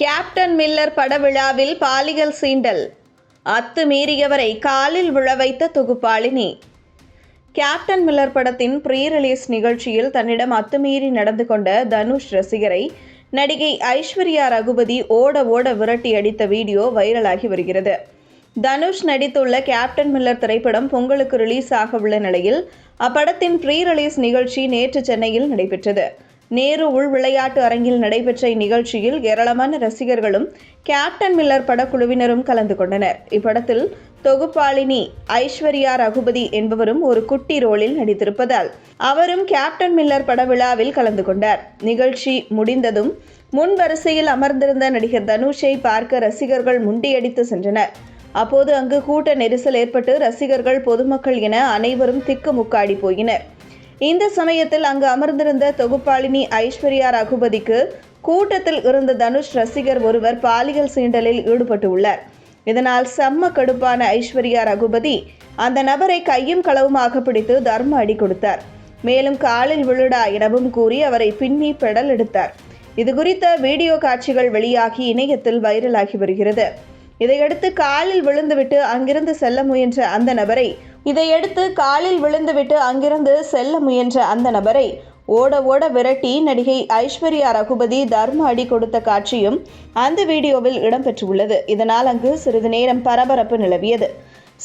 Captain Miller பட விழாவில் பாலியல் சீண்டல், அத்துமீறியவரை காலில் விழ வைத்த தொகுப்பாளினி. கேப்டன் மில்லர் படத்தின் ப்ரீ ரிலீஸ் நிகழ்ச்சியில் தன்னிடம் அத்துமீறி நடந்து கொண்ட தனுஷ் ரசிகரை நடிகை ஐஸ்வர்யா ரகுபதி ஓட ஓட விரட்டி அடித்த வீடியோ வைரலாகி வருகிறது. தனுஷ் நடித்துள்ள கேப்டன் மில்லர் திரைப்படம் பொங்கலுக்கு ரிலீஸ் ஆக உள்ள நிலையில் அப்படத்தின் ப்ரீ ரிலீஸ் நிகழ்ச்சி நேற்று சென்னையில் நடைபெற்றது. நேரு உள் விளையாட்டு அரங்கில் நடைபெற்ற இந்நிகழ்ச்சியில் ஏராளமான ரசிகர்களும் கேப்டன் மில்லர் படக்குழுவினரும் கலந்து கொண்டனர். இப்படத்தில் தொகுப்பாளினி ஐஸ்வர்யா ரகுபதி என்பவரும் ஒரு குட்டி ரோலில் நடித்திருப்பதால் அவரும் கேப்டன் மில்லர் பட விழாவில் கலந்து கொண்டார். நிகழ்ச்சி முடிந்ததும் முன் வரிசையில் அமர்ந்திருந்த நடிகர் தனுஷை பார்க்க ரசிகர்கள் முண்டியடித்து சென்றனர். அப்போது அங்கு கூட்ட நெரிசல் ஏற்பட்டு ரசிகர்கள், பொதுமக்கள் என அனைவரும் திக்குமுக்காடி போயினர். இந்த சமயத்தில் அங்கு அமர்ந்திருந்த தொகுப்பாளினி ஐஸ்வர்யா ரகுபதிக்கு கூட்டத்தில் இருந்த தனுஷ் ரசிகர் ஒருவர் பாலியல் சீண்டலில் ஈடுபட்டு உள்ளார். இதனால் செம்ம கடுப்பான ஐஸ்வர்யா ரகுபதி அந்த நபரை கையும் களவுமாக பிடித்து தர்ம அடி கொடுத்தார். மேலும் காலில் விழுடா எனவும் கூறி அவரை பின்னி பெடல் எடுத்தார். இதுகுறித்த வீடியோ காட்சிகள் வெளியாகி இணையத்தில் வைரலாகி வருகிறது. இதையடுத்து காலில் விழுந்துவிட்டு அங்கிருந்து செல்ல முயன்ற அந்த நபரை ஓட ஓட விரட்டி நடிகை ஐஸ்வர்யா ரகுபதி தர்ம அடி கொடுத்த காட்சியும் அந்த வீடியோவில் இடம்பெற்றுள்ளது. இதனால் அங்கு சிறிது நேரம் பரபரப்பு நிலவியது.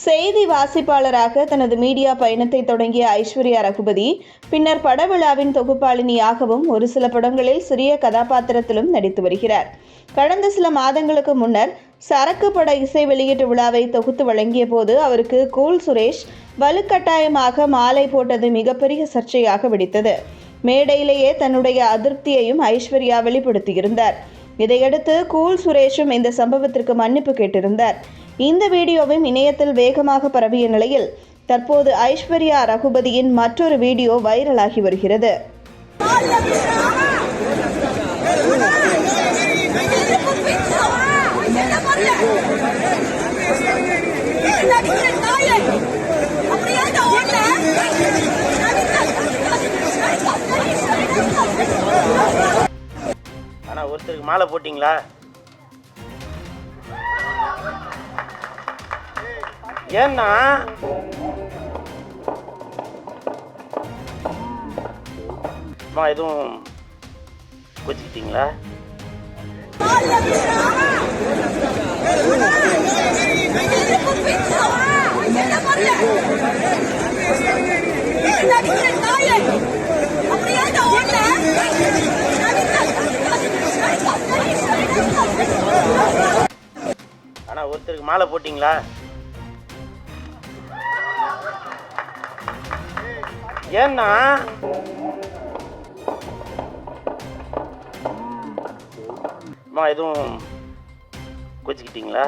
செய்தி வாசிப்பாளராக தனது மீடியா பயணத்தை தொடங்கிய ஐஸ்வர்யா ரகுபதி பின்னர் படவிழாவின் தொகுப்பாளினியாகவும் ஒரு சில படங்களில் சிறிய கதாபாத்திரத்திலும் நடித்து வருகிறார். கடந்த சில மாதங்களுக்கு முன்னர் சரக்கு பட இசை வெளியீட்டு விழாவை தொகுத்து வழங்கிய போது அவருக்கு கூல் சுரேஷ் வலுக்கட்டாயமாக மாலை போட்டது மிகப்பெரிய சர்ச்சையாக வெடித்தது. மேடையிலேயே தன்னுடைய அதிருப்தியையும் ஐஸ்வர்யா வெளிப்படுத்தியிருந்தார். இதையடுத்து கூல் சுரேஷும் இந்த சம்பவத்திற்கு மன்னிப்பு கேட்டிருந்தார். இந்த வீடியோவும் இணையத்தில் வேகமாக பரவிய நிலையில் தற்போது ஐஸ்வர்யா ரகுபதியின் மற்றொரு வீடியோ வைரலாகி வருகிறது. ஆனா ஒருத்தருக்கு மாலை போட்டீங்களா? ஏன்னா எதுவும் கோச்சிக்கிட்டீங்களா? ஆனா ஒருத்தருக்கு மாலை போட்டீங்களா? ஏன்னா எதுவும் கோச்சிக்கிட்டீங்களா?